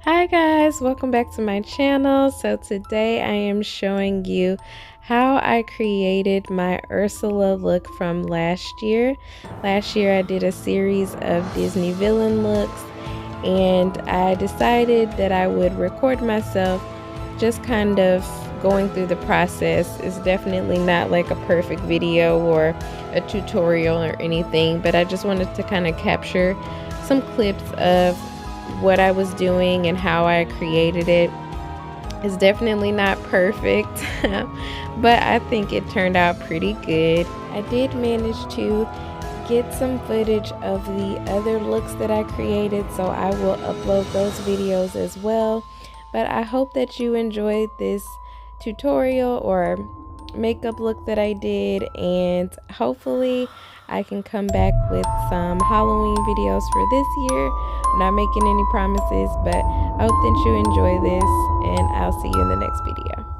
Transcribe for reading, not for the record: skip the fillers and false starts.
Hi guys, welcome back to my channel. So today I am showing you how I created my Ursula look from last year. Last year I did a series of Disney villain looks and I decided that I would record myself just kind of going through the process. It's definitely not like a perfect video or a tutorial or anything, but I just wanted to kind of capture some clips of what I was doing and how I created it. It's definitely not perfect, but I think it turned out pretty good. I did manage to get some footage of the other looks that I created, so I will upload those videos as well. But I hope that you enjoyed this tutorial or makeup look that I did, and hopefully I can come back with some Halloween videos for this year. I'm not making any promises, but I hope that you enjoy this, and I'll see you in the next video.